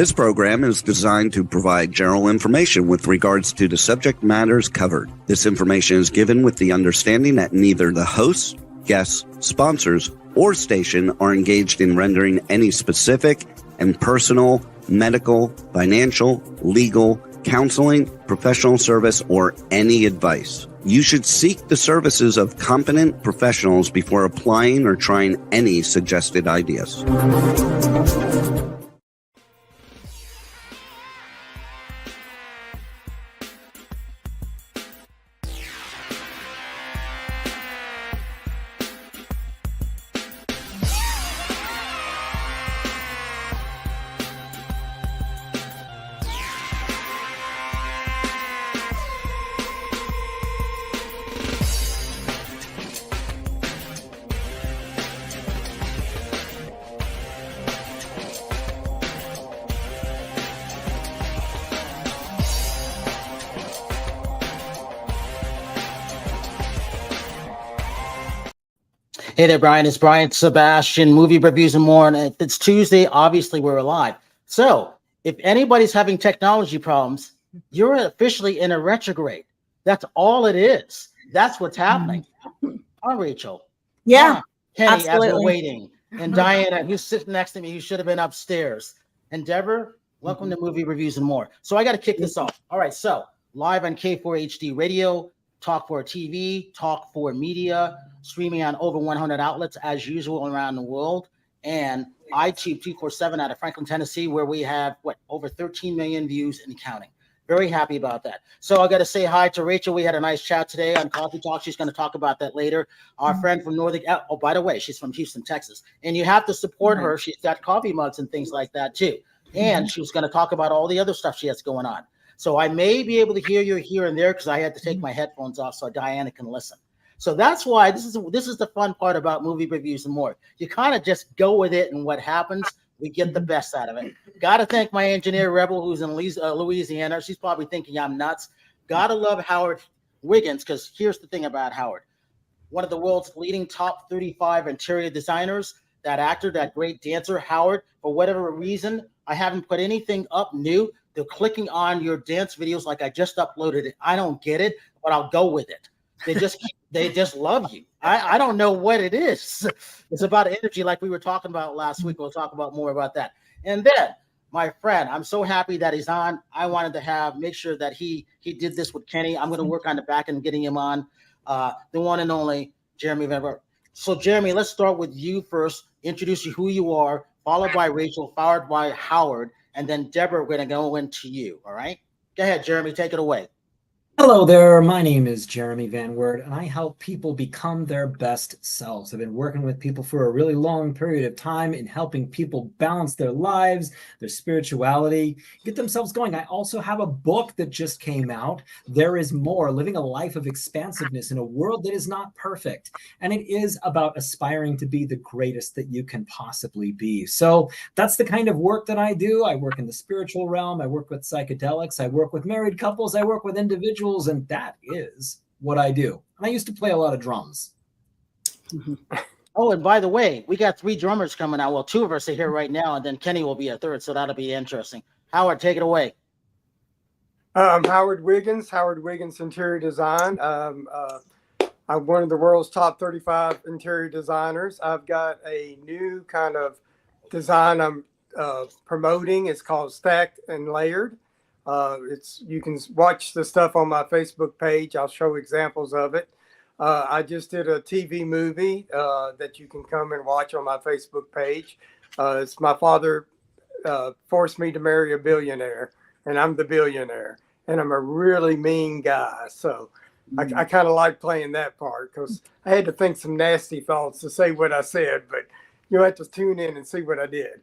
This program is designed to provide general information with regards to the subject matters covered. This information is given with the understanding that neither the hosts, guests, sponsors, or station are engaged in rendering any specific and personal, medical, financial, legal, counseling, professional service, or any advice. You should seek the services of competent professionals before applying or trying any suggested ideas. Hey there, Brian. It's Brian Sebastian, movie reviews and more. And if it's Tuesday, obviously we're live. So if anybody's having technology problems, you're officially in a retrograde. That's all it is. That's what's happening. Oh, Rachel. Yeah, Kenny, absolutely. as we're waiting. And Diana, who's sitting next to me, who should have been upstairs. And Deborah, welcome to movie reviews and more. So I got to kick this off. All right, so live on K4HD Radio, Talk 4 TV, Talk 4 Media, streaming on over 100 outlets as usual around the world, and iTube 247 out of Franklin, Tennessee, where we have over 13 million views and counting. Very happy about that. So I got to say hi to Rachel. We had a nice chat today on Coffee Talk. She's going to talk about that later. Our friend from Northern, oh, by the way, she's from Houston, Texas, and you have to support her. She's got coffee mugs and things like that too. And she was going to talk about all the other stuff she has going on. So I may be able to hear you here and there because I had to take my headphones off so Diana can listen. So that's why this is the fun part about movie reviews and more. You kind of just go with it, and what happens, we get the best out of it. Got to thank my engineer, Rebel, who's in Louisiana. She's probably thinking I'm nuts. Got to love Howard Wiggins, because here's the thing about Howard. One of the world's leading top 35 interior designers, that actor, that great dancer, Howard, for whatever reason, I haven't put anything up new. They're clicking on your dance videos like I just uploaded it. I don't get it, but I'll go with it. They just love you. I don't know what it is. It's about energy, like we were talking about last week. We'll talk about more about that. And then my friend, I'm so happy that he's on. I wanted to make sure that he did this with Kenny. I'm going to work on the back end getting him on. The one and only Jeremy Van Bert. So Jeremy, let's start with you first. Introduce you who you are, followed by Rachel, followed by Howard, and then Deborah. We're going to go into you. All right. Go ahead, Jeremy. Take it away. Hello there, my name is Jeremy Van Wert, and I help people become their best selves. I've been working with people for a really long period of time in helping people balance their lives, their spirituality, get themselves going. I also have a book that just came out, There Is More, Living a Life of Expansiveness in a World That Is Not Perfect. And it is about aspiring to be the greatest that you can possibly be. So that's the kind of work that I do. I work in the spiritual realm. I work with psychedelics. I work with married couples. I work with individuals. And that is what I do. And I used to play a lot of drums. Oh, and by the way, we got 3 drummers coming out. Well, 2 of us are here right now, and then Kenny will be a 3rd, so that'll be interesting. Howard, take it away. Howard Wiggins Interior Design. I'm one of the world's top 35 interior designers. I've got a new kind of design I'm promoting. It's called Stacked and Layered. You can watch the stuff on my Facebook page. I'll show examples of it. I just did a TV movie that you can come and watch on my Facebook page. It's my father forced me to marry a billionaire, and I'm the billionaire, and I'm a really mean guy. So I kind of like playing that part because I had to think some nasty thoughts to say what I said, but you'll have to tune in and see what I did.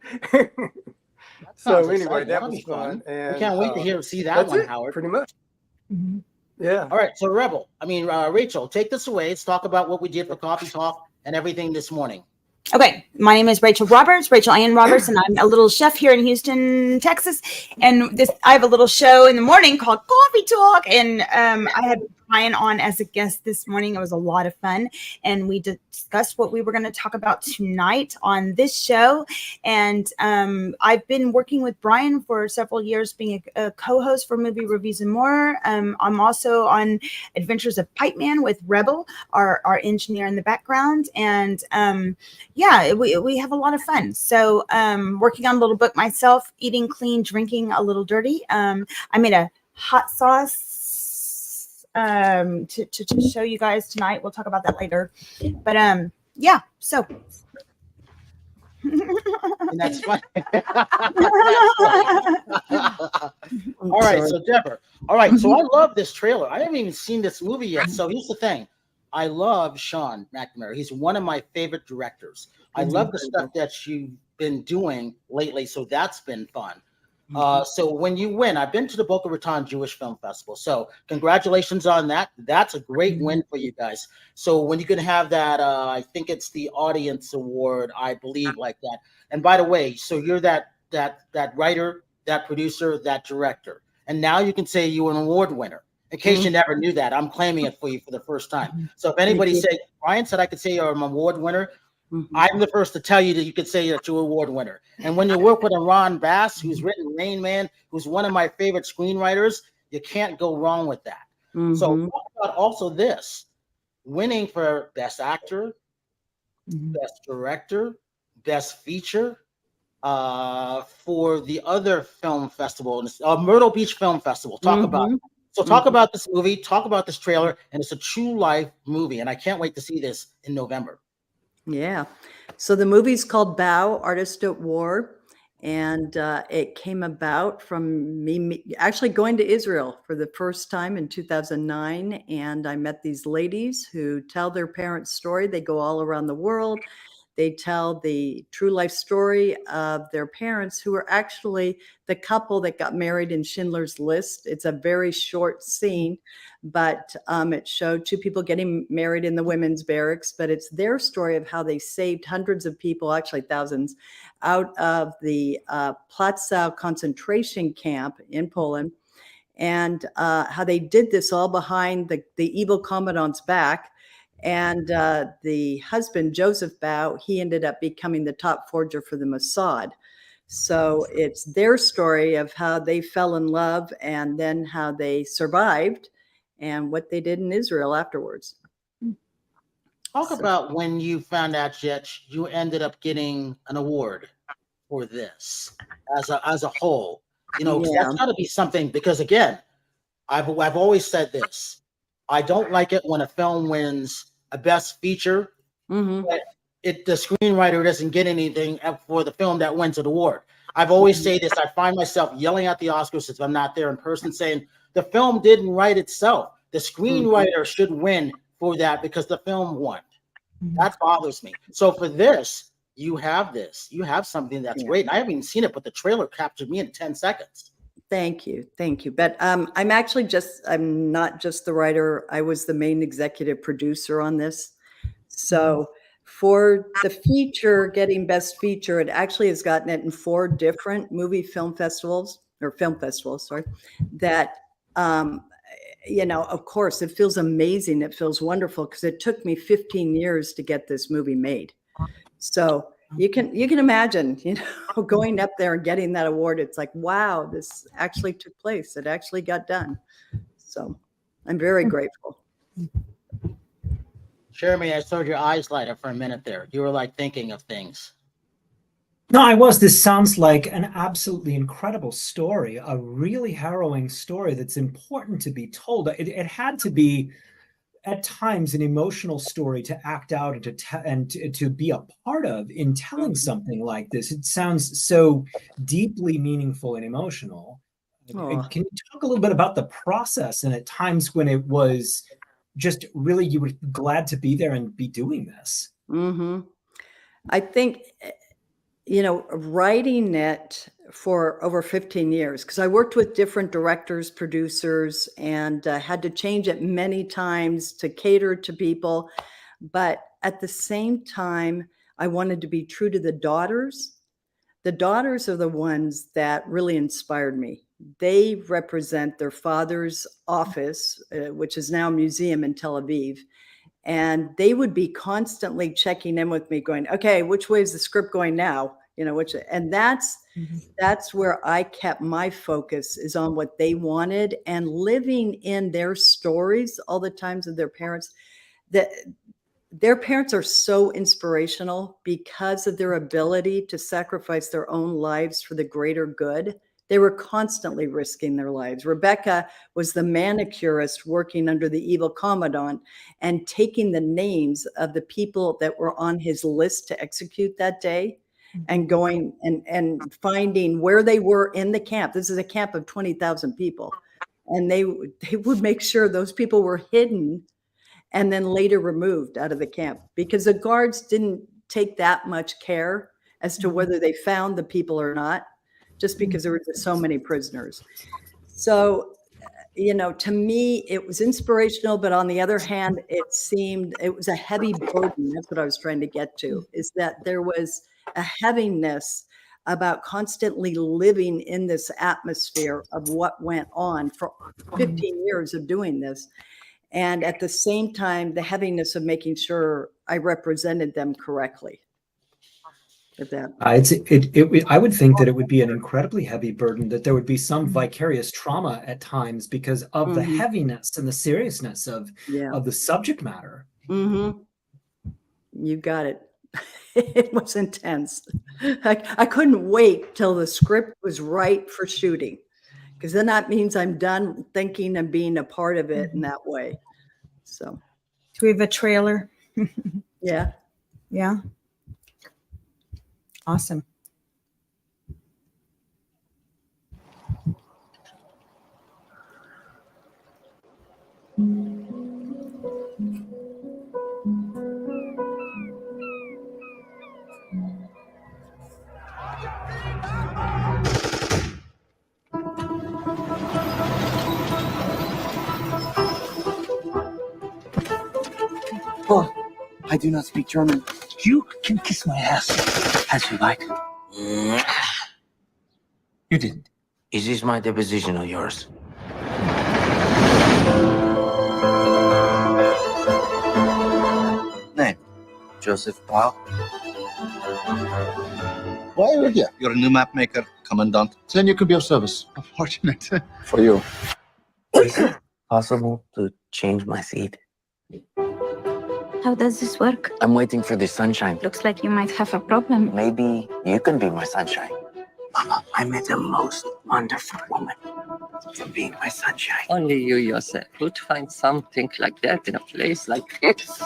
So anyway, that was fun. And we can't wait to see that one, Howard. Pretty much. Yeah. All right. So Rachel, take this away. Let's talk about what we did for Coffee Talk and everything this morning. Okay, my name is Rachel Ann Roberts, and I'm a little chef here in Houston, Texas. And I have a little show in the morning called Coffee Talk, and I had Brian on as a guest this morning. It was a lot of fun, and we discussed what we were going to talk about tonight on this show. And I've been working with Brian for several years, being a co-host for Movie Reviews and More. I'm also on Adventures of Pipe Man with Rebel, our engineer in the background, and we have a lot of fun. So working on a little book myself, Eating Clean, Drinking a Little Dirty. I made a hot sauce to show you guys tonight. We'll talk about that later. But so And that's funny. All right, so Deborah. All right, so I love this trailer. I haven't even seen this movie yet. So here's the thing. I love Sean McNamara. He's one of my favorite directors. I love the stuff that you've been doing lately, so that's been fun. So when you win, I've been to the Boca Raton Jewish Film Festival. So congratulations on that. That's a great win for you guys. So when you can have that, I think it's the audience award, I believe, like that. And by the way, so you're that writer, that producer, that director. And now you can say you were an award winner. In case you never knew that, I'm claiming it for you for the first time. So if anybody said, Brian said I could say you're an award winner, I'm the first to tell you that you could say that you're an award winner. And when you work with Ron Bass, who's written Rain Man, who's one of my favorite screenwriters, you can't go wrong with that. So talk about also this, winning for Best Actor, Best Director, Best Feature, for the other film festival, Myrtle Beach Film Festival. Talk about it. So talk about this movie, talk about this trailer, and it's a true life movie. And I can't wait to see this in November. Yeah. So the movie's called Bow, Artist at War. And it came about from me actually going to Israel for the first time in 2009. And I met these ladies who tell their parents' story. They go all around the world. They tell the true life story of their parents, who are actually the couple that got married in Schindler's List. It's a very short scene, but it showed two people getting married in the women's barracks. But it's their story of how they saved hundreds of people, actually thousands, out of the Plaszow concentration camp in Poland, and how they did this all behind the evil commandant's back. And the husband, Joseph Bow, he ended up becoming the top forger for the Mossad. So it's their story of how they fell in love and then how they survived and what they did in Israel afterwards. Talk about when you found out that you ended up getting an award for this as a whole. You know, that's got to be something, because again, I've always said this. I don't like it when a film wins a best feature, but the screenwriter doesn't get anything for the film that wins an award. I've always said this. I find myself yelling at the Oscars if I'm not there in person, saying the film didn't write itself. The screenwriter should win for that because the film won. That bothers me. So for this, you have something that's great. And I haven't even seen it, but the trailer captured me in 10 seconds. Thank you. But I'm not just the writer. I was the main executive producer on this. So for the feature, getting best feature, it actually has gotten it in 4 different film festivals, that, of course, it feels amazing. It feels wonderful because it took me 15 years to get this movie made. So you can imagine, going up there and getting that award. It's like, wow, this actually took place. It actually got done. So I'm very grateful. Jeremy, I saw your eyes light up for a minute there. You were like thinking of things. No, I was. This sounds like an absolutely incredible story, a really harrowing story that's important to be told. It had to be, at times, an emotional story to act out and to be a part of in telling something like this. It sounds so deeply meaningful and emotional. Can you talk a little bit about the process, and at times when it was just really, you were glad to be there and be doing this? I think, writing it for over 15 years, because I worked with different directors, producers, and had to change it many times to cater to people. But at the same time, I wanted to be true to the daughters. The daughters are the ones that really inspired me. they represent their father's office, which is now a museum in Tel Aviv. And they would be constantly checking in with me going, okay, which way is the script going now? You know, and that's where I kept my focus, is on what they wanted and living in their stories all the times of their parents. That their parents are so inspirational because of their ability to sacrifice their own lives for the greater good. They were constantly risking their lives. Rebecca was the manicurist working under the evil commandant and taking the names of the people that were on his list to execute that day and going and finding where they were in the camp. This is a camp of 20,000 people. And they would make sure those people were hidden and then later removed out of the camp, because the guards didn't take that much care as to whether they found the people or not, just because there were just so many prisoners. So, you know, to me, it was inspirational, but on the other hand, it was a heavy burden. That's what I was trying to get to, is that there was a heaviness about constantly living in this atmosphere of what went on for 15 years of doing this. And at the same time, the heaviness of making sure I represented them correctly. I would think that it would be an incredibly heavy burden, that there would be some vicarious trauma at times because of the heaviness and the seriousness of the subject matter. You got it. It was intense. I couldn't wait till the script was right for shooting, because then that means I'm done thinking and being a part of it in that way. So, do we have a trailer? Yeah. Yeah. Awesome. Oh, I do not speak German. You can kiss my ass as you like. You didn't. Is this my deposition or yours? Name? Joseph Pyle. Why are you here? You're a new map maker, Commandant. Then you could be of service. Unfortunate. For you. Is it possible to change my seat? How does this work? I'm waiting for the sunshine. Looks like you might have a problem. Maybe you can be my sunshine. Mama, I met the most wonderful woman for being my sunshine. Only you yourself would find something like that in a place like this.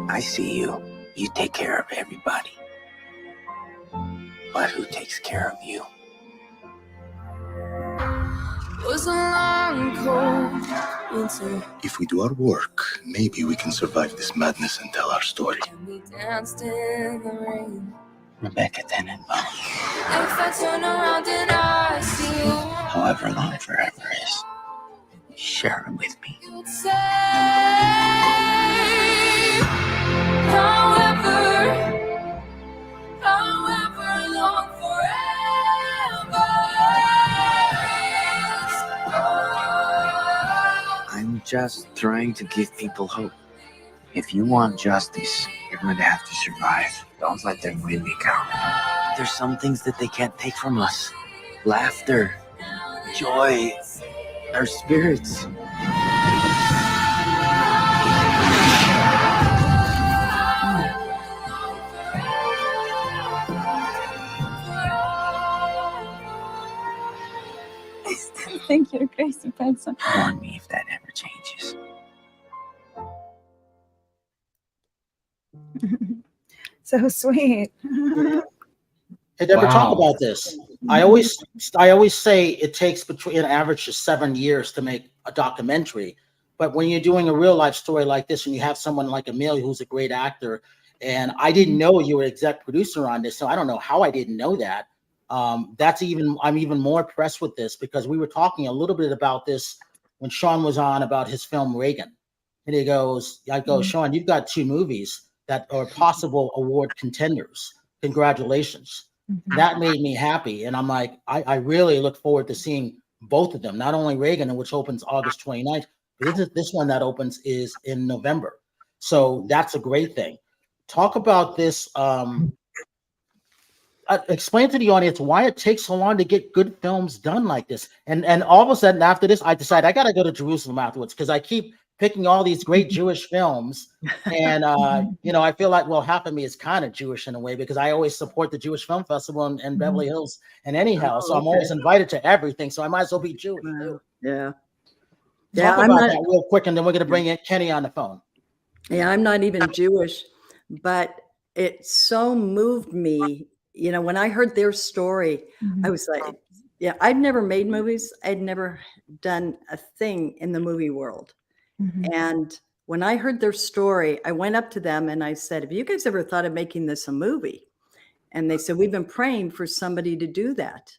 I see you. You take care of everybody. But who takes care of you? Was a long, cold winter. If we do our work, maybe we can survive this madness and tell our story. And we danced in the rain. Rebecca Tenenbaum. If I turn around and I see you, However long forever is, share it with me. you'd say, however long forever is. I'm just trying to give people hope. If you want justice, you're going to have to survive. Don't let them win me count. There's some things that they can't take from us. Laughter, joy, our spirits. I still think you're a crazy person. Warn me if that ever changes. So sweet. Hey, Deborah, talk Wow. about this. I always say it takes between an average of 7 years to make a documentary. But when you're doing a real life story like this, and you have someone like Amelia, who's a great actor, and I didn't know you were exec producer on this, so I don't know how I didn't know that. I'm even more impressed with this, because we were talking a little bit about this when Sean was on about his film Reagan. And I go, Sean, you've got 2 movies that are possible award contenders. Congratulations. That made me happy. And I'm like, I really look forward to seeing both of them, not only Reagan, which opens August 29th, but this one that opens is in November. So that's a great thing. Talk about this. Explain to the audience why it takes so long to get good films done like this. And all of a sudden after this, I decided I got to go to Jerusalem afterwards because I keep picking all these great Jewish films. And, I feel like, well, half of me is kind of Jewish in a way because I always support the Jewish Film Festival in Beverly Hills and anyhow. So I'm always invited to everything. So I might as well be Jewish. Yeah. Talk about that real quick. And then we're going to bring in Kenny on the phone. Yeah, I'm not even Jewish, but it so moved me. When I heard their story, I was like, yeah, I'd never made movies. I'd never done a thing in the movie world. And when I heard their story, I went up to them and I said, have you guys ever thought of making this a movie? And they said, we've been praying for somebody to do that.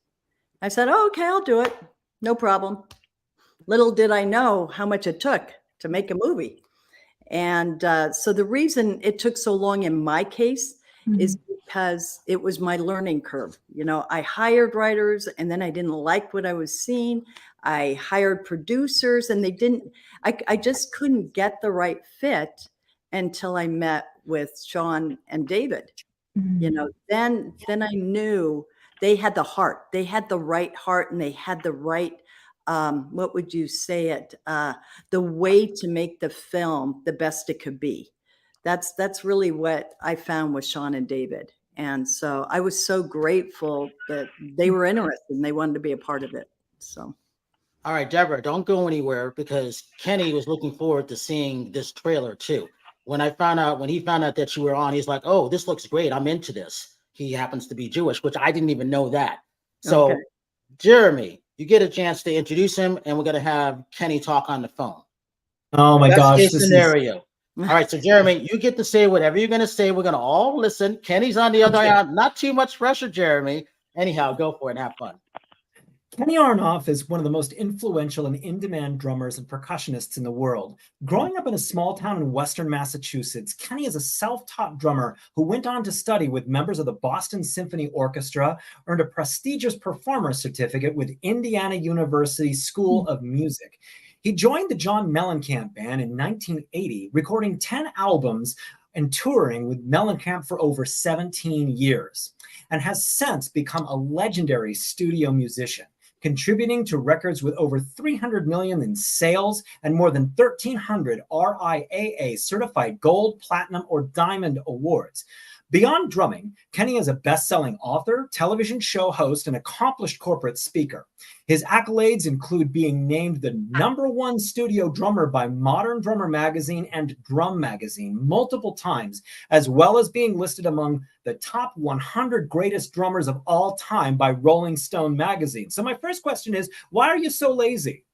I said, oh, okay, I'll do it. No problem. Little did I know how much it took to make a movie. And so the reason it took so long in my case is because it was my learning curve. I hired writers and then I didn't like what I was seeing. I hired producers and I just couldn't get the right fit until I met with Sean and David. Then I knew they had the heart. They had the right heart and they had the right, what would you say it? The way to make the film the best it could be. That's really what I found with Sean and David. And so I was so grateful that they were interested and they wanted to be a part of it. So. All right, Deborah, don't go anywhere because Kenny was looking forward to seeing this trailer too. When he found out that you were on, he's like, oh, this looks great. I'm into this. He happens to be Jewish, which I didn't even know that. So, Jeremy, you get a chance to introduce him and we're going to have Kenny talk on the phone. Oh my gosh. Best case scenario. All right, so Jeremy, you get to say whatever you're going to say. We're going to all listen. Kenny's on the other end. Not too much pressure, Jeremy. Anyhow, go for it and have fun. Kenny Aronoff is one of the most influential and in-demand drummers and percussionists in the world. Growing up in a small town in western Massachusetts, Kenny is a self-taught drummer who went on to study with members of the Boston Symphony Orchestra, earned a prestigious performer's certificate with Indiana University School of Music. He joined the John Mellencamp band in 1980, recording 10 albums and touring with Mellencamp for over 17 years, and has since become a legendary studio musician, contributing to records with over 300 million in sales and more than 1,300 RIAA certified gold, platinum, or diamond awards. Beyond drumming, Kenny is a best-selling author, television show host, and accomplished corporate speaker. His accolades include being named the #1 studio drummer by Modern Drummer Magazine and Drum Magazine multiple times, as well as being listed among the top 100 greatest drummers of all time by Rolling Stone Magazine. So my first question is, why are you so lazy?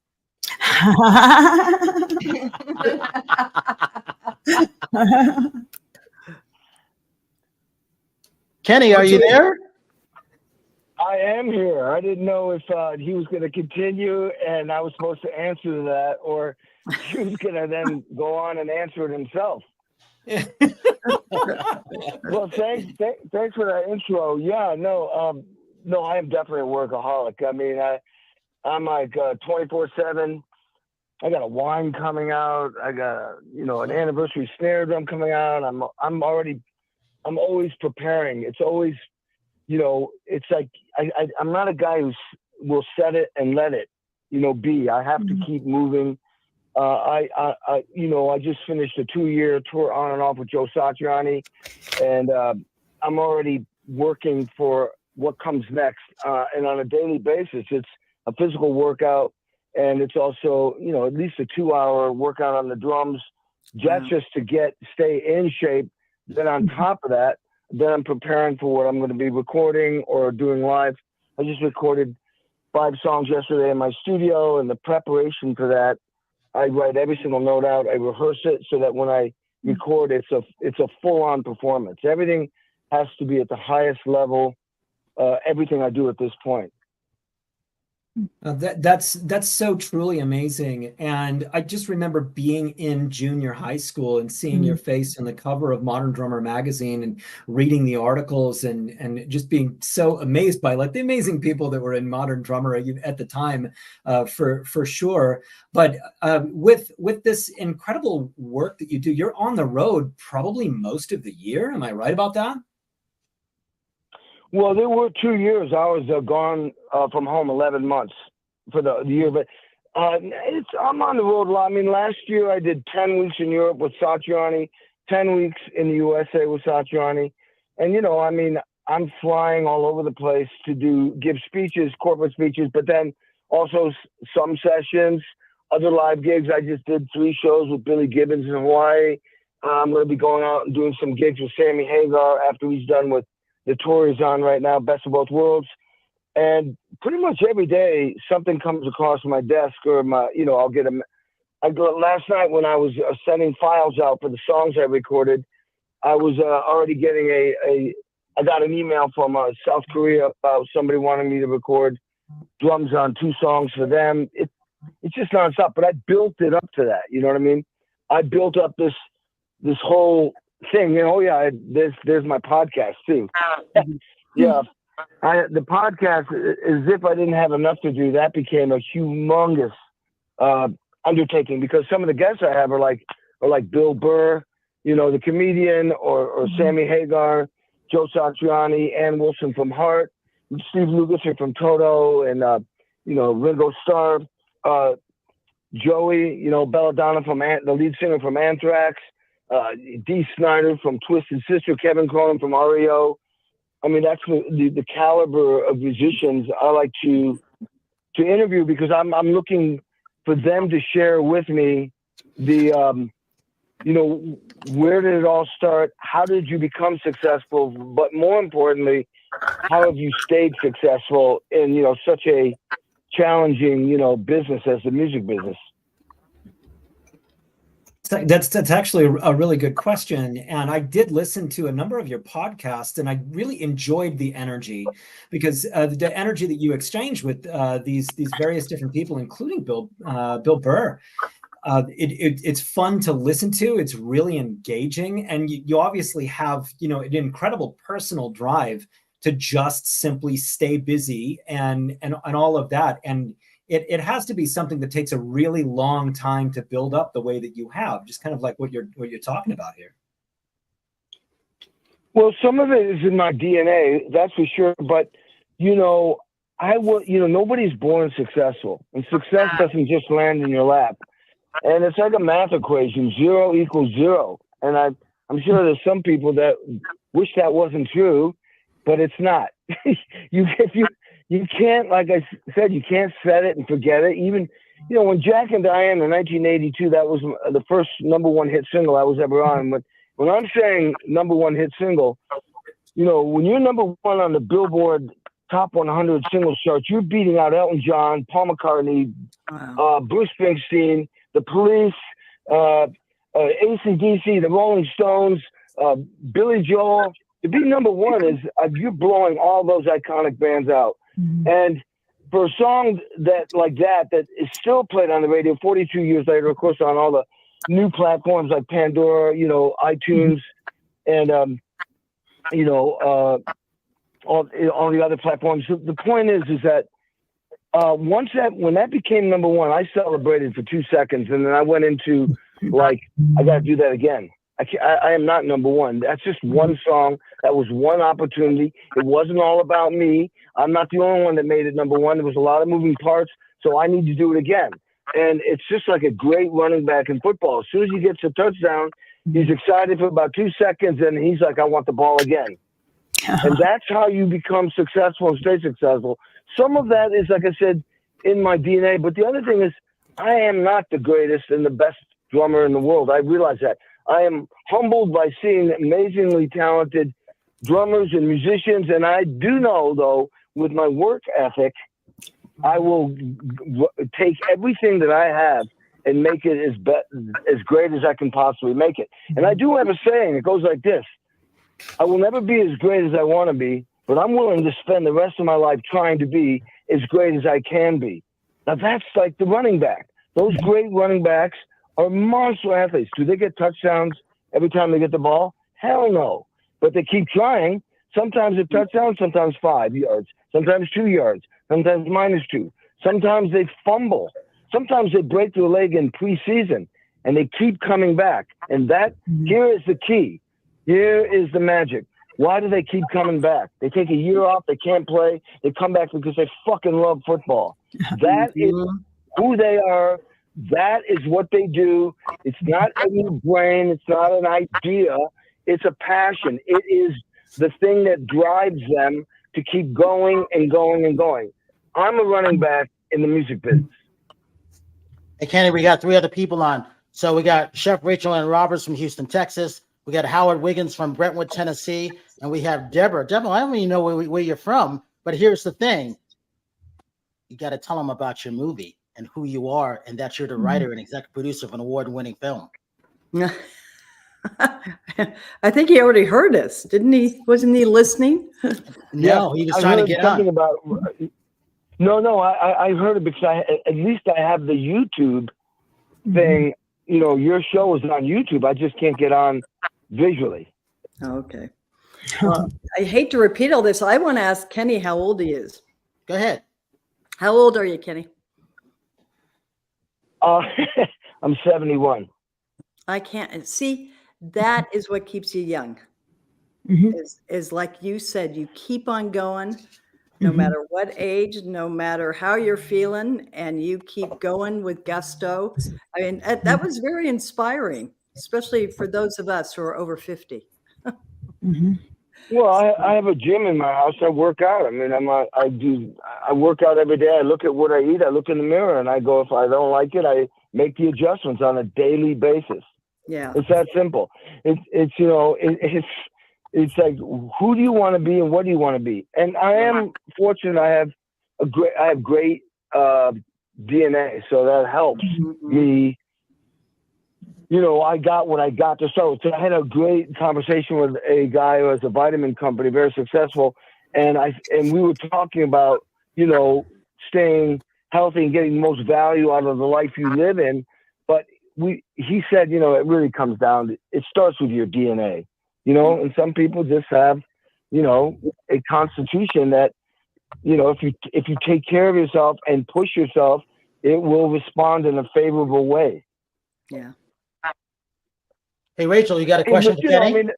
Kenny, are you there? I am here. I didn't know if he was going to continue and I was supposed to answer that, or he was going to then go on and answer it himself. Well, thanks for that intro. Yeah, no, I am definitely a workaholic. I mean, I'm like 24/7. I got a wine coming out. I got an anniversary snare drum coming out. I'm always preparing. It's always, it's like I'm not a guy who will set it and let it, be. I have to keep moving. I just finished a 2-year tour on and off with Joe Satriani, and I'm already working for what comes next. And on a daily basis, it's a physical workout, and it's also, at least a 2-hour workout on the drums, just to stay in shape. Then on top of that, then I'm preparing for what I'm going to be recording or doing live. I just recorded 5 songs yesterday in my studio, and the preparation for that, I write every single note out. I rehearse it so that when I record, it's a full-on performance. Everything has to be at the highest level. Everything I do at this point. That's so truly amazing. And I just remember being in junior high school and seeing your face on the cover of Modern Drummer magazine and reading the articles and just being so amazed by like the amazing people that were in Modern Drummer at the time, for sure. But with this incredible work that you do, you're on the road probably most of the year. Am I right about that? Well, there were 2 years I was gone from home 11 months for the year, but I'm on the road a lot. I mean, last year I did 10 weeks in Europe with Satriani, 10 weeks in the USA with Satriani. And, you know, I mean, I'm flying all over the place to give speeches, corporate speeches, but then also some sessions, other live gigs. I just did 3 shows with Billy Gibbons in Hawaii. I'm going to be going out and doing some gigs with Sammy Hagar after he's done with the tour is on right now, Best of Both Worlds. And pretty much every day something comes across my desk or I'll get last night when I was sending files out for the songs I recorded, I was already getting I got an email from South Korea about somebody wanting me to record drums on 2 songs for them. It's just nonstop, but I built it up to that. You know what I mean? I built up this whole thing. There's my podcast too. Yeah. The podcast, as if I didn't have enough to do, that became a humongous undertaking because some of the guests I have are like Bill Burr, the comedian, or Sammy Hagar, Joe Satriani, Ann Wilson from Heart, Steve Lukather from Toto, and Ringo Starr, Joey, Belladonna the lead singer from Anthrax, Dee Snider from Twisted Sister, Kevin Cronin from REO. I mean, that's the caliber of musicians I like to interview because I'm looking for them to share with me where did it all start? How did you become successful? But more importantly, how have you stayed successful in, such a challenging, business as the music business? That's actually a really good question. And I did listen to a number of your podcasts and I really enjoyed the energy because the energy that you exchange with these various different people, including Bill Burr. It's fun to listen to. It's really engaging. And you obviously have, an incredible personal drive to just simply stay busy and all of that. And it has to be something that takes a really long time to build up the way that you have, just kind of like what you're talking about here. Well, some of it is in my DNA, that's for sure. But, nobody's born successful, and success doesn't just land in your lap. And it's like a math equation, 0 equals 0. And I'm sure there's some people that wish that wasn't true, but it's not. You can't, like I said, you can't set it and forget it. Even, when Jack and Diane in 1982, that was the first #1 hit single I was ever on. But when I'm saying #1 hit single, when you're #1 on the Billboard Top 100 singles chart, you're beating out Elton John, Paul McCartney, Bruce Springsteen, The Police, AC/DC, the Rolling Stones, Billy Joel. To be #1 is you're blowing all those iconic bands out. Mm-hmm. And for a song that is still played on the radio 42 years later, of course, on all the new platforms like Pandora, iTunes, and all the other platforms. The point is that when that became #1, I celebrated for 2 seconds, and then I went into I got to do that again. I am not #1. That's just one song. That was one opportunity. It wasn't all about me. I'm not the only one that made it #1. There was a lot of moving parts, so I need to do it again. And it's just like a great running back in football. As soon as he gets a touchdown, he's excited for about 2 seconds, and he's like, I want the ball again. And that's how you become successful and stay successful. Some of that is, like I said, in my DNA. But the other thing is, I am not the greatest and the best drummer in the world. I realize that. I am humbled by seeing amazingly talented drummers and musicians. And I do know, though, with my work ethic, I will take everything that I have and make it as great as I can possibly make it. And I do have a saying. It goes like this. I will never be as great as I want to be, but I'm willing to spend the rest of my life trying to be as great as I can be. Now that's like the running back. Those great running backs are monster athletes. Do they get touchdowns every time they get the ball? Hell no. But they keep trying. Sometimes a touchdown, sometimes 5 yards, sometimes 2 yards, sometimes -2. Sometimes they fumble. Sometimes they break their leg in preseason, and they keep coming back. And that, here is the key. Here is the magic. Why do they keep coming back? They take a year off, they can't play, they come back because they fucking love football. That is who they are. That is what they do. It's not a new brain, it's not an idea, it's a passion. It is the thing that drives them to keep going and going and going. I'm a running back in the music business. Hey, Kenny, we got 3 other people on. So we got Chef Rachel Ann Roberts from Houston, Texas. We got Howard Wiggins from Brentwood, Tennessee. And we have Deborah. Deborah, I don't even know where you're from, but here's the thing. You got to tell them about your movie and who you are, and that you're the writer and executive producer of an award-winning film. I think he already heard us, didn't he? Wasn't he listeing? No, he was trying to get on. No, I heard it because at least I have the YouTube thing. You know, your show is on YouTube. I just can't get on visually. Okay. Well, I hate to repeat all this. I want to ask Kenny how old he is. Go ahead. How old are you, Kenny? I'm 71. I can't see. That is what keeps you young. Is like you said, you keep on going, no matter what age, no matter how you're feeling, and you keep going with gusto. I mean, that was very inspiring, especially for those of us who are over 50. Well, I have a gym in my house. I work out. I mean, I work out every day. I look at what I eat. I look in the mirror and I go, if I don't like it, I make the adjustments on a daily basis. Yeah. It's that simple. It's you know, it's like, who do you want to be and what do you want to be? And I am fortunate. I have great DNA, so that helps me. You know, I got what I got to start with. So I had a great conversation with a guy who has a vitamin company, very successful, and we were talking about, you know, staying healthy and getting the most value out of the life you live in. But he said, you know, it really comes down to, it starts with your DNA, you know, and some people just have, you know, a constitution that, you know, if you take care of yourself and push yourself, it will respond in a favorable way. Yeah. Hey, Rachel, you got a question for Kenny?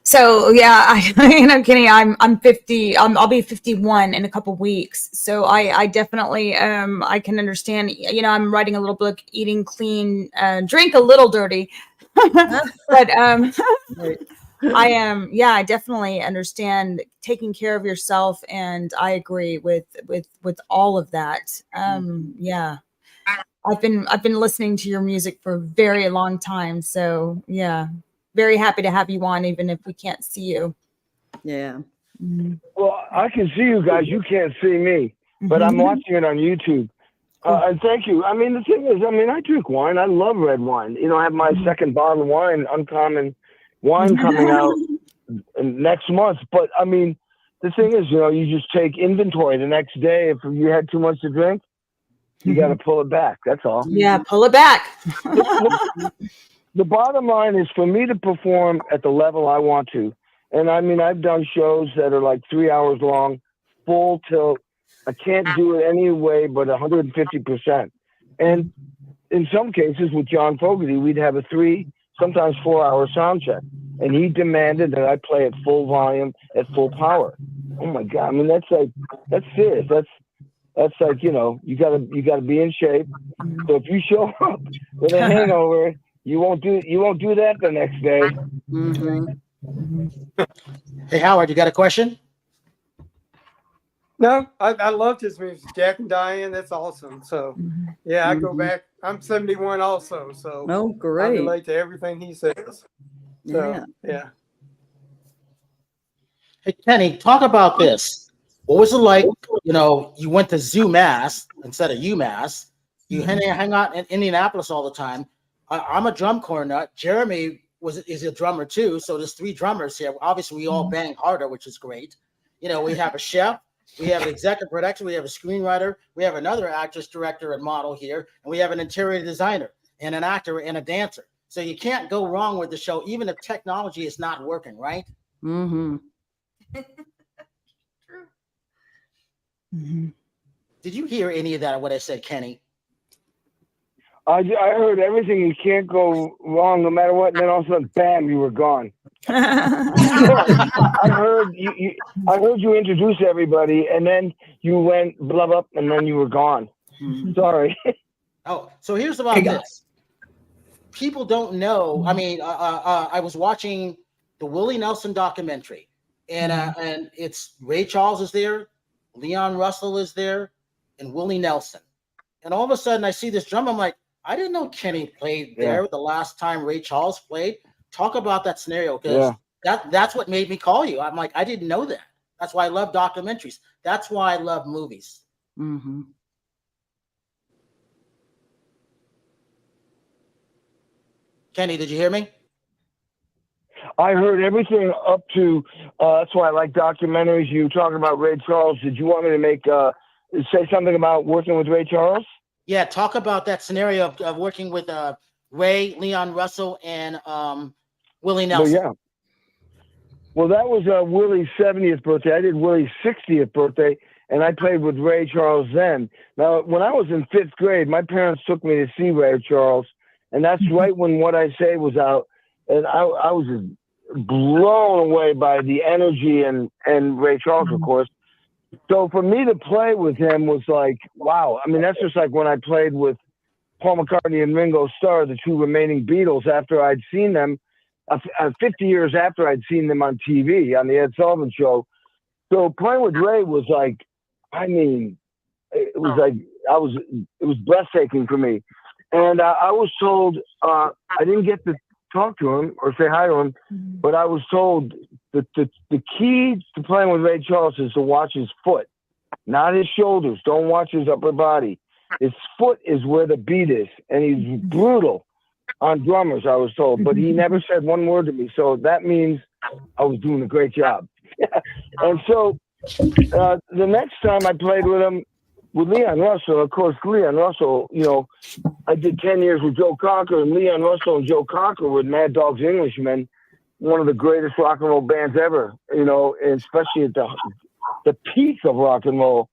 So yeah, I'm Kenny. I'm 50. I'll be 51 in a couple weeks. So I definitely I can understand. You know, I'm writing a little book, Eating Clean, Drink a Little Dirty, but I definitely understand taking care of yourself, and I agree with all of that. Yeah. I've been listening to your music for a very long time. So yeah, very happy to have you on, even if we can't see you. Yeah. Well, I can see you guys. You can't see me, but I'm watching it on YouTube. And thank you. I mean, the thing is, I mean, I drink wine. I love red wine. You know, I have my second bottle of wine, Uncommon wine, coming out next month. But I mean, the thing is, you know, you just take inventory the next day. If you had too much to drink, you got to pull it back. That's all. Yeah, pull it back. The bottom line is for me to perform at the level I want to. And I mean, I've done shows that are like 3 hours long, full tilt. I can't do it any way but 150%. And in some cases with John Fogerty, we'd have a 3, sometimes 4 hour sound check. And he demanded that I play at full volume, at full power. Oh my God. I mean, that's serious. That's like, you know, you gotta be in shape. So if you show up with a hangover, you won't do that the next day. Hey, Howard, you got a question? No, I loved his music. Jack and Diane, that's awesome. So yeah, I go back. I'm 71 also. So great. I relate to everything he says. So yeah. Hey, Kenny, talk about this. What was it like? You know, you went to UMass instead of UMass. You hang out in Indianapolis all the time. I'm a drum corps nut. Jeremy is a drummer too. So there's 3 drummers here. Obviously, we all bang harder, which is great. We have a chef, we have an executive producer, we have a screenwriter, we have another actress, director, and model here, and we have an interior designer and an actor and a dancer. So you can't go wrong with the show, even if technology is not working, right? Mm-hmm. True. Mm-hmm. Did you hear any of that, what I said, Kenny? I heard everything. You can't go wrong no matter what. And then all of a sudden, bam, you were gone. I heard you. I heard you introduce everybody, and then you went blah blah, and then you were gone. Sorry. Oh, so here's about this. People don't know. I mean, I was watching the Willie Nelson documentary, and it's Ray Charles is there, Leon Russell is there, and Willie Nelson. And all of a sudden, I see this drum. I'm like, I didn't know Kenny played there the last time Ray Charles played. Talk about that scenario, because that's what made me call you. I'm like, I didn't know that. That's why I love documentaries. That's why I love movies. Mm-hmm. Kenny, did you hear me? I heard everything up to. That's why I like documentaries. You talking about Ray Charles? Did you want me to say something about working with Ray Charles? Yeah, talk about that scenario of working with Ray, Leon Russell, and Willie Nelson. Well, yeah. Well, that was Willie's 70th birthday. I did Willie's 60th birthday, and I played with Ray Charles then. Now, when I was in 5th grade, my parents took me to see Ray Charles, and that's right when What I Say was out, and I was just blown away by the energy and Ray Charles, of course. So for me to play with him was like, wow. I mean, that's just like when I played with Paul McCartney and Ringo Starr, the two remaining Beatles, after I'd seen them, 50 years after I'd seen them on TV, on the Ed Sullivan Show. So playing with Ray was like, I mean, it was breathtaking for me. And I was told, I didn't get to talk to him or say hi to him, but I was told that the key to playing with Ray Charles is to watch his foot, not his shoulders. Don't watch his upper body. His foot is where the beat is, and he's brutal on drummers, I was told, but he never said one word to me, so that means I was doing a great job. And so the next time I played with him, with Leon Russell, of course, Leon Russell, I did 10 years with Joe Cocker, and Leon Russell and Joe Cocker were Mad Dog's Englishmen, one of the greatest rock and roll bands ever, and especially at the peak of rock and roll.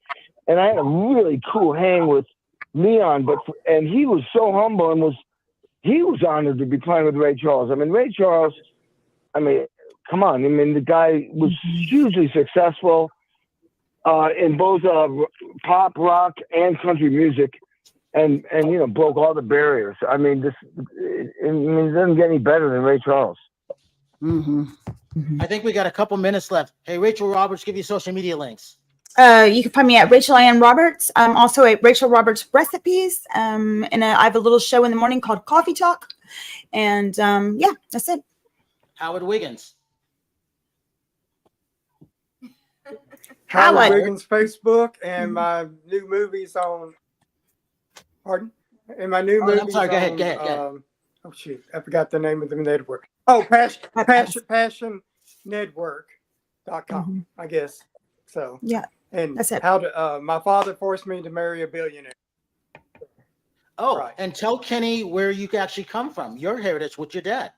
And I had a really cool hang with Leon, and he was so humble and he was honored to be playing with Ray Charles. I mean, Ray Charles, come on. I mean, the guy was hugely successful in both pop, rock, and country music, and broke all the barriers. I mean, it doesn't get any better than Ray Charles. Mm-hmm. I think we got a couple minutes left. Hey, Rachel Roberts, give you social media links. You can find me at Rachel Ann Roberts. I'm also at Rachel Roberts Recipes. And I have a little show in the morning called Coffee Talk. And that's it. Howard Wiggins. Howard Wiggins Facebook, and my new movies on. Pardon? And my new movies. I'm sorry. Go ahead. Oh shoot! I forgot the name of the network. Oh, Passion Network.com. I guess so. Yeah. And that's it. How to? My father forced me to marry a billionaire. Oh, right. And tell Kenny where you actually come from. Your heritage with your dad.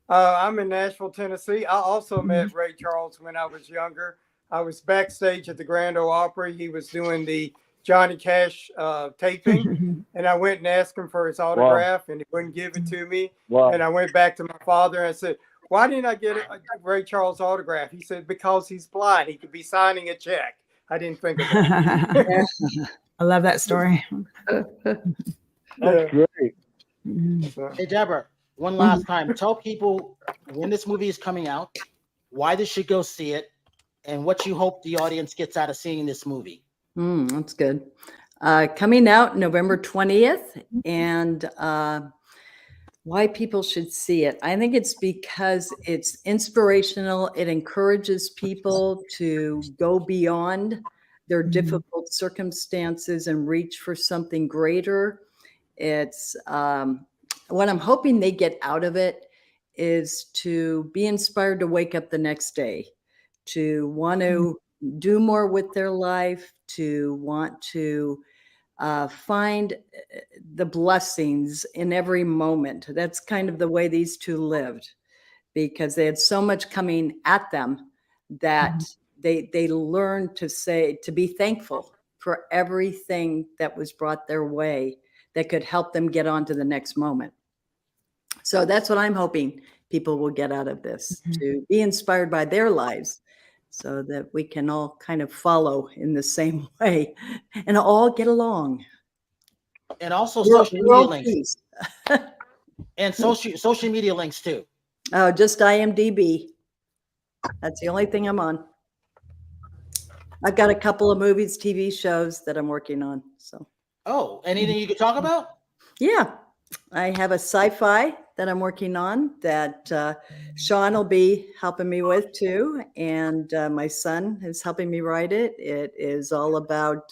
I'm in Nashville, Tennessee. I also met Ray Charles when I was younger. I was backstage at the Grand Ole Opry. He was doing the Johnny Cash taping, and I went and asked him for his autograph, and he wouldn't give it to me. And I went back to my father and I said, "Why didn't I get Ray Charles' autograph?" He said, "Because he's blind. He could be signing a check." I didn't think of that. I love that story. That's great. Hey, Deborah, one last time. Tell people when this movie is coming out, why they should go see it, and what you hope the audience gets out of seeing this movie. That's good. Coming out November 20th, and why people should see it. I think it's because it's inspirational. It encourages people to go beyond their difficult circumstances and reach for something greater. It's what I'm hoping they get out of it is to be inspired to wake up the next day, to want to do more with their life, to want to find the blessings in every moment. That's kind of the way these two lived, because they had so much coming at them that they learned to be thankful for everything that was brought their way that could help them get on to the next moment. So that's what I'm hoping people will get out of this, to be inspired by their lives, so that we can all kind of follow in the same way and all get along. And also social media links. And social media links too. Oh, just IMDb. That's the only thing I'm on. I've got a couple of movies, TV shows that I'm working on. So. Oh, anything you could talk about? Yeah, I have a sci-fi that I'm working on that Sean will be helping me with too, and my son is helping me write it. It is all about,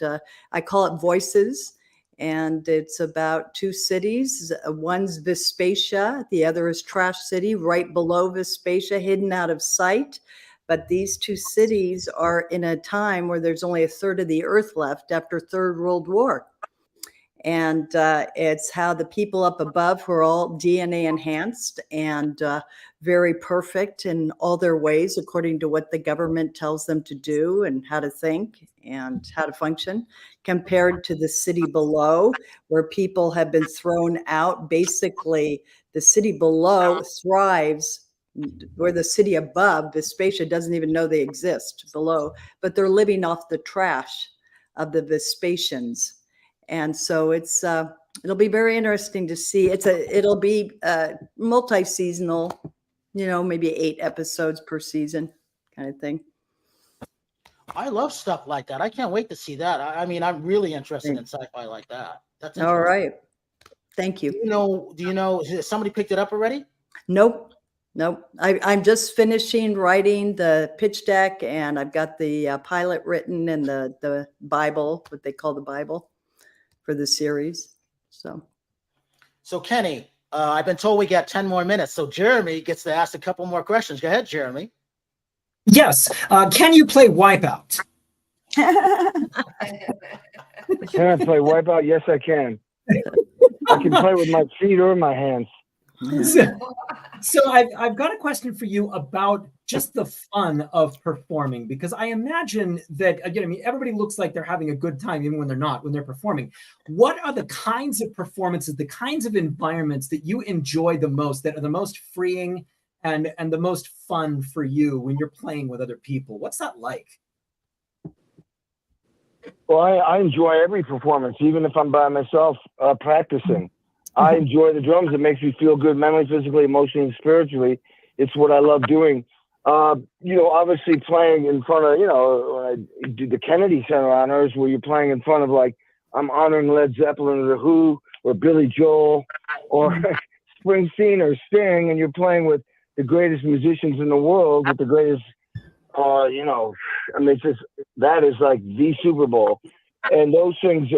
I call it Voices, and it's about two cities. One's Vespacia, the other is Trash City, right below Vespacia, hidden out of sight. But these two cities are in a time where there's only a third of the earth left after Third World War. And it's how the people up above, who are all DNA enhanced and very perfect in all their ways, according to what the government tells them to do and how to think and how to function, compared to the city below, where people have been thrown out. Basically, the city below thrives, where the city above, Vespacia, doesn't even know they exist below, but they're living off the trash of the Vespasians. And so it's it'll be very interesting to see. It'll be multi-seasonal, maybe 8 episodes per season kind of thing. I love stuff like that. I can't wait to see that. I mean, I'm really interested in sci-fi like that. That's all right. Thank you. Do you know, has somebody picked it up already? Nope. I'm just finishing writing the pitch deck, and I've got the pilot written and the Bible, what they call the Bible, for the series. So Kenny, I've been told we got 10 more minutes. So Jeremy gets to ask a couple more questions. Go ahead, Jeremy. Yes. Can you play Wipeout? Can I play Wipeout? Yes, I can. I can play with my feet or my hands. So I've got a question for you about just the fun of performing, because I imagine that, again, I mean, everybody looks like they're having a good time even when they're not, when they're performing. What are the kinds of performances, the kinds of environments that you enjoy the most, that are the most freeing and the most fun for you when you're playing with other people? What's that like? Well, I enjoy every performance, even if I'm by myself practicing. I enjoy the drums. It makes me feel good mentally, physically, emotionally, and spiritually. It's what I love doing. Obviously playing in front of, when I did the Kennedy Center honors, where you're playing in front of, like, I'm honoring Led Zeppelin or The Who or Billy Joel or Springsteen or Sting, and you're playing with the greatest musicians in the world, with the greatest, that is like the Super Bowl. And those things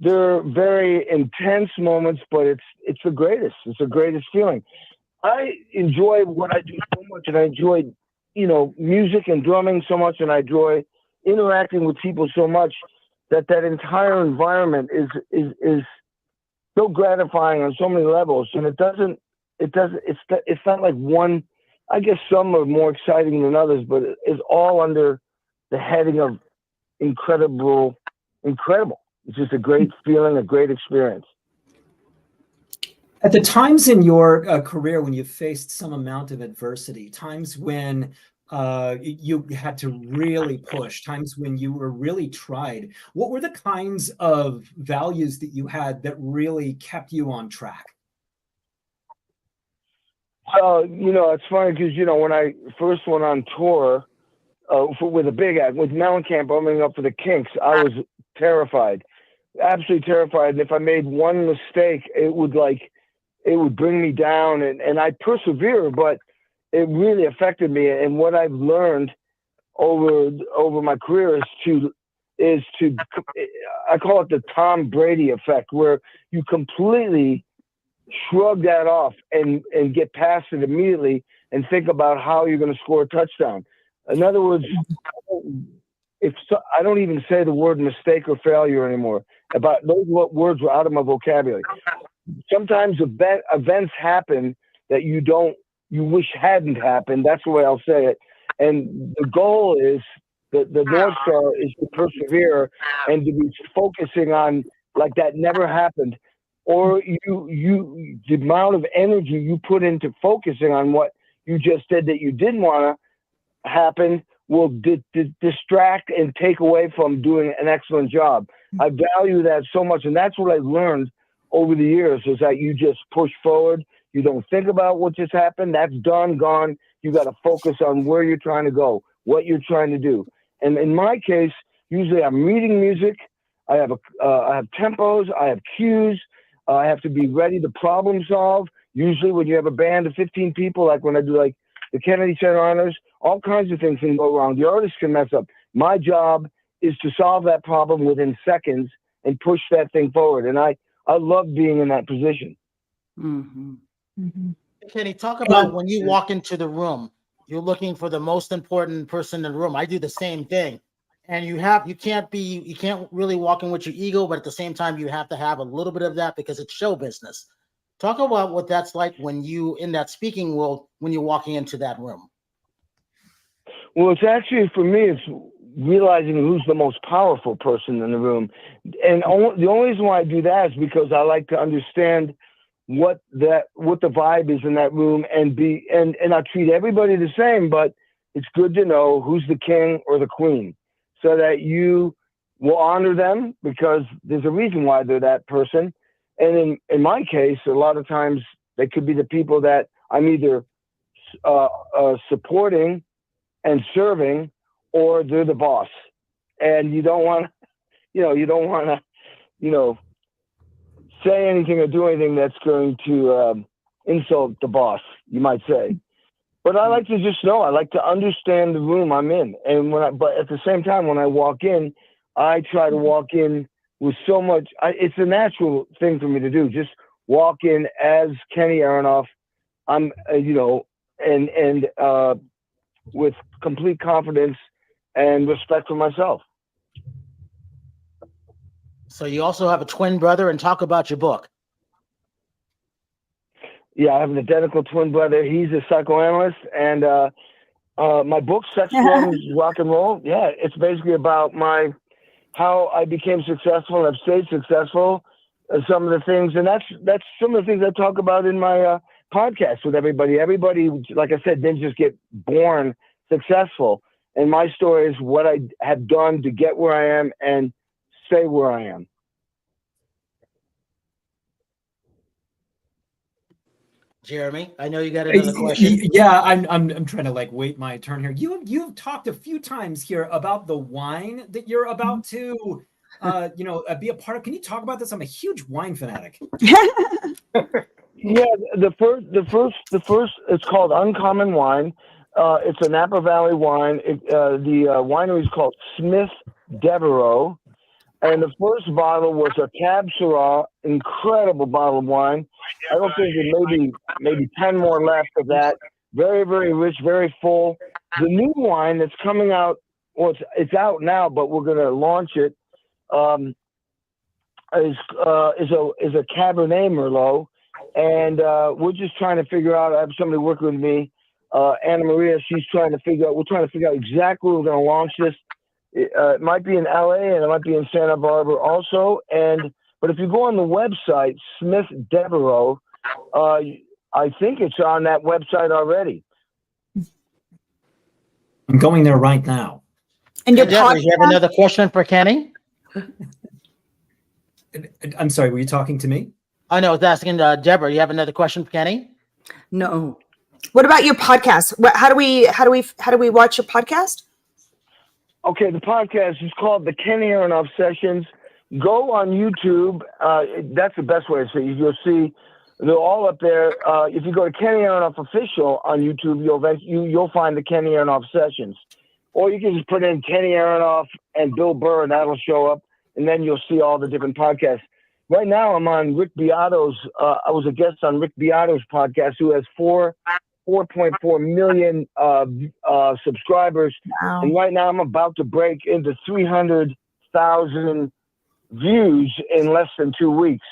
they're very intense moments, but it's the greatest. It's the greatest feeling. I enjoy what I do so much, and I enjoy, music and drumming so much, and I enjoy interacting with people so much that entire environment is so gratifying on so many levels. And it's not like one. I guess some are more exciting than others, but it's all under the heading of incredible. It's just a great feeling, a great experience. At the times in your career when you faced some amount of adversity, times when you had to really push, times when you were really tried, what were the kinds of values that you had that really kept you on track? It's funny because, when I first went on tour with a big act, with Mellencamp opening up for the Kinks, I was terrified, absolutely terrified. And if I made one mistake, it would bring me down, and I persevere, but it really affected me. And what I've learned over my career is to I call it the Tom Brady effect, where you completely shrug that off and get past it immediately and think about how you're going to score a touchdown. In other words, I don't even say the word mistake or failure anymore. About those words were out of my vocabulary. Sometimes events happen that you wish hadn't happened. That's the way I'll say it. And the goal is, the North Star is to persevere and to be focusing on like that never happened. Or the amount of energy you put into focusing on what you just said that you didn't want to happen will distract and take away from doing an excellent job. I value that so much. And that's what I learned over the years, is that you just push forward. You don't think about what just happened. That's done, gone. You got to focus on where you're trying to go, what you're trying to do. And in my case, usually I'm reading music. I have tempos. I have cues. I have to be ready to problem solve. Usually when you have a band of 15 people, like when I do like the Kennedy Center Honors, all kinds of things can go wrong. The artist can mess up. My job is to solve that problem within seconds and push that thing forward. And I love being in that position. Mm-hmm. Mm-hmm. Kenny, talk about when you walk into the room, you're looking for the most important person in the room. I do the same thing. And you can't really walk in with your ego, but at the same time, you have to have a little bit of that because it's show business. Talk about what that's like when you, in that speaking world, when you're walking into that room. Well, it's actually, for me, it's realizing who's the most powerful person in the room. And the only reason why I do that is because I like to understand what the vibe is in that room and I treat everybody the same, but it's good to know who's the king or the queen so that you will honor them because there's a reason why they're that person. And in my case, a lot of times they could be the people that I'm either supporting and serving, or they're the boss. And you don't want to, say anything or do anything that's going to insult the boss, you might say. But I like to just know, I like to understand the room I'm in. And but at the same time, when I walk in, I try to walk in with so much, it's a natural thing for me to do. Just walk in as Kenny Aronoff. I'm, with complete confidence and respect for myself. So you also have a twin brother, and talk about your book. Yeah, I have an identical twin brother. He's a psychoanalyst, and my book, Sex, Drugs, Rock and Roll. Yeah, it's basically about how I became successful and I've stayed successful. Some of the things, and that's some of the things I talk about in my podcast with everybody. Everybody, like I said, didn't just get born successful. And my story is what I have done to get where I am and stay where I am. Jeremy, I know you got another question. Yeah, I'm trying to wait my turn here. You've talked a few times here about the wine that you're about to be a part of. Can you talk about this? I'm a huge wine fanatic. Yeah, the first it's called Uncommon Wine. It's a Napa Valley wine. The winery is called Smith Deborah. And the first bottle was a Cab Syrah, incredible bottle of wine. I don't think there's maybe 10 more left of that. Very, very rich, very full. The new wine that's coming out, well, it's out now, but we're going to launch it. Is a Cabernet Merlot, and we're just trying to figure out. I have somebody working with me, Anna Maria. We're trying to figure out exactly where we're going to launch this. It might be in LA and it might be in Santa Barbara also. But if you go on the website, Smith Deborah, I think it's on that website already. I'm going there right now. And Deborah, you have another question for Kenny? I'm sorry, were you talking to me? I know, I was asking Deborah. You have another question for Kenny? No. What about your podcast? How do we watch your podcast? Okay, the podcast is called the Kenny Aronoff Sessions. Go on YouTube. That's the best way to see it. You'll see they're all up there. If you go to Kenny Aronoff Official on YouTube, you'll find the Kenny Aronoff Sessions. Or you can just put in Kenny Aronoff and Bill Burr, and that'll show up. And then you'll see all the different podcasts. right now I'm on Rick Beato's. I was a guest on Rick Beato's podcast, who has 4.4 million subscribers, and right now I'm about to break into 300,000 views in less than 2 weeks,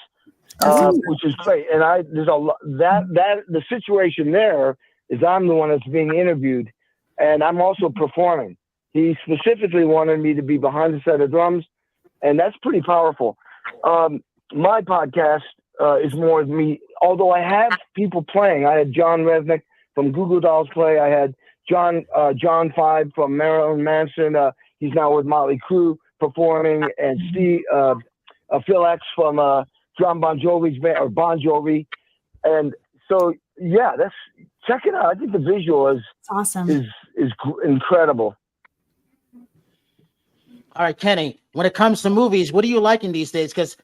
which is great. And there's a lot that the situation there is I'm the one that's being interviewed, and I'm also performing. He specifically wanted me to be behind the set of drums, and that's pretty powerful. My podcast is more of me, although I have people playing. I had John Resnick from Google Dolls play. I had John 5 from Marilyn Manson. He's now with Motley Crue performing, and Steve Phil X from John Bon Jovi's band, or Bon Jovi. And so, yeah, check it out. I think the visual is awesome. Is incredible. All right, Kenny, when it comes to movies, what are you liking these days? Because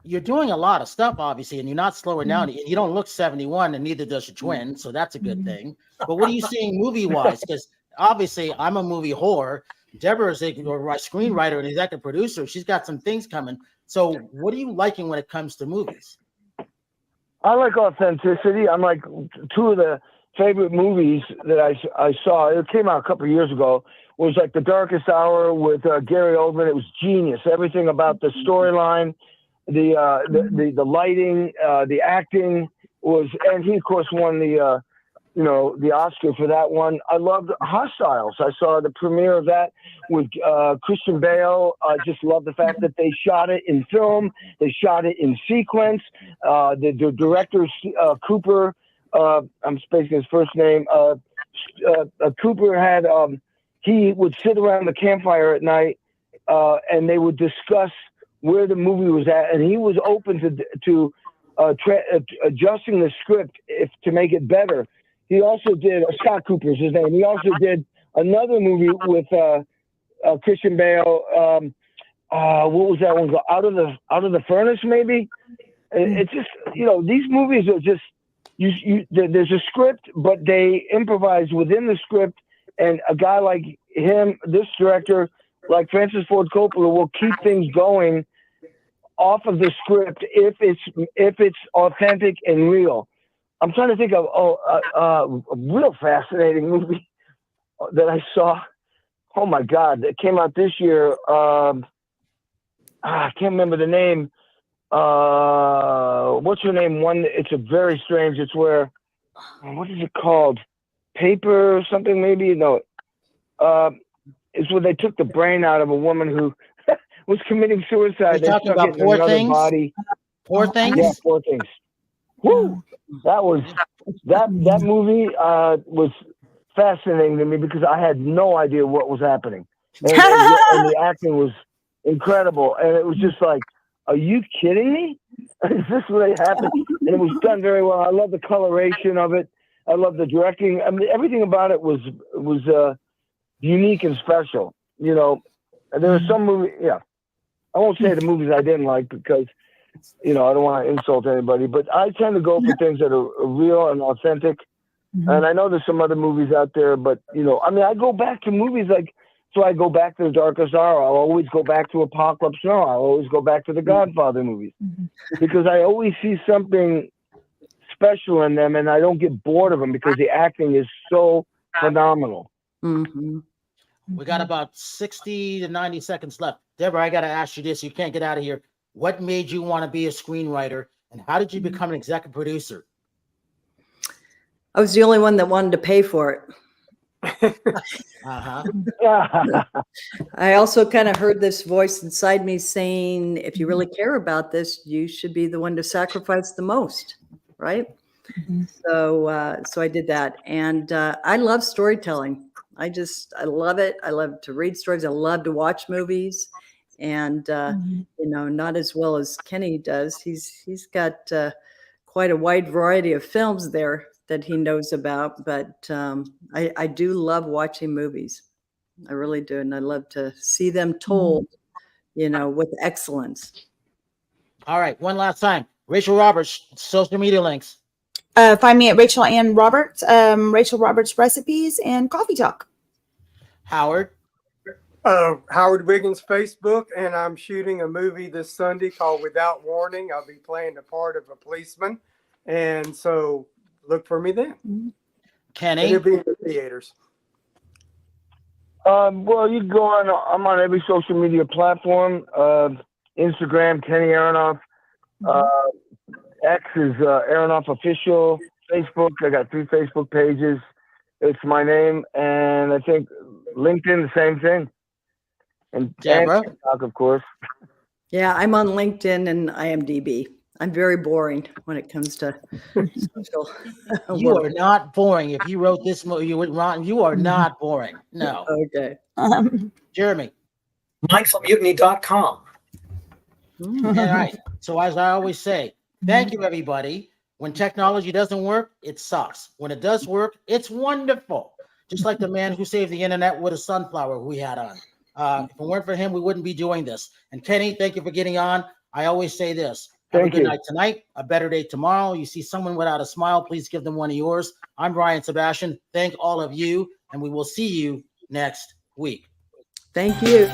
you're doing a lot of stuff, obviously, and you're not slowing down. You don't look 71, and neither does your twin, so that's a good thing. But what are you seeing movie-wise? Because obviously, I'm a movie whore. Deborah's a screenwriter and executive producer. She's got some things coming. So what are you liking when it comes to movies? I like authenticity. I'm like, two of the favorite movies that I saw, it came out a couple of years ago, was like The Darkest Hour with Gary Oldman. It was genius. Everything about the storyline, the lighting, the acting was, and he of course won the Oscar for that one. I loved Hostiles. I saw the premiere of that with Christian Bale. I just love the fact that they shot it in film. They shot it in sequence. The director, Cooper, I'm spacing his first name. Cooper had, he would sit around the campfire at night and they would discuss where the movie was at. And he was open to adjusting the script to make it better. He also did, Scott Cooper's his name. He also did another movie with Christian Bale. What was that one called? Out of the Furnace, maybe? It's just, these movies are just, there's a script, but they improvise within the script. And a guy like him, this director, like Francis Ford Coppola, will keep things going off of the script if it's authentic and real. I'm trying to think of a real fascinating movie that I saw. Oh my God, that came out this year. I can't remember the name. What's her name? It's a very strange. It's where, what is it called? Paper or something maybe? No. It's where they took the brain out of a woman who was committing suicide. You're talking about Poor Things? Body. Poor Things? Yeah, Poor Things. Woo! That movie was fascinating to me because I had no idea what was happening, and the acting was incredible, and it was just like, are you kidding me? Is this really happened? And it was done very well. I love the coloration of it. I love the directing. I mean, everything about it was unique and special. And there were some movies. Yeah, I won't say the movies I didn't like because I don't want to insult anybody. But I tend to go for things that are real and authentic. And I know there's some other movies out there, but I go back to movies like. So I go back to The Darkest Hour. I'll always go back to Apocalypse Now. I'll always go back to the Godfather movies because I always see something special in them, and I don't get bored of them because the acting is so phenomenal. We got about 60 to 90 seconds left. Deborah, I got to ask you this. You can't get out of here. What made you want to be a screenwriter, and how did you become an executive producer? I was the only one that wanted to pay for it. I also kind of heard this voice inside me saying, if you really care about this, you should be the one to sacrifice the most, right? So I did that. And I love storytelling. I love it. I love to read stories. I love to watch movies. And, not as well as Kenny does. He's got quite a wide variety of films there that he knows about, but I do love watching movies. I really do. And I love to see them told, with excellence. All right. One last time. Rachel Roberts, social media links. Find me at Rachel Ann Roberts, Rachel Roberts Recipes and Coffee Talk. Howard. Howard Wiggins Facebook, and I'm shooting a movie this Sunday called Without Warning. I'll be playing the part of a policeman, and so look for me then. Kenny? It'll be in the theaters. Well, you can go on. I'm on every social media platform. Instagram, Kenny Aronoff. X is Aronoff Official. Facebook, I got 3 Facebook pages. It's my name, and I think LinkedIn, the same thing. And Deborah? TikTok, of course. Yeah, I'm on LinkedIn and IMDb. I'm very boring when it comes to social. You are not boring. If you wrote this movie, you are not boring. No. Okay. Jeremy. Mindfulmutiny.com. All right. So as I always say, thank you, everybody. When technology doesn't work, it sucks. When it does work, it's wonderful. Just like the man who saved the internet with a sunflower we had on. If it weren't for him, we wouldn't be doing this. And Kenny, thank you for getting on. I always say this. Have a good night tonight, a better day tomorrow. You see someone without a smile, please give them one of yours. I'm Brian Sebastian. Thank all of you, and we will see you next week. Thank you.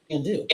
Can do.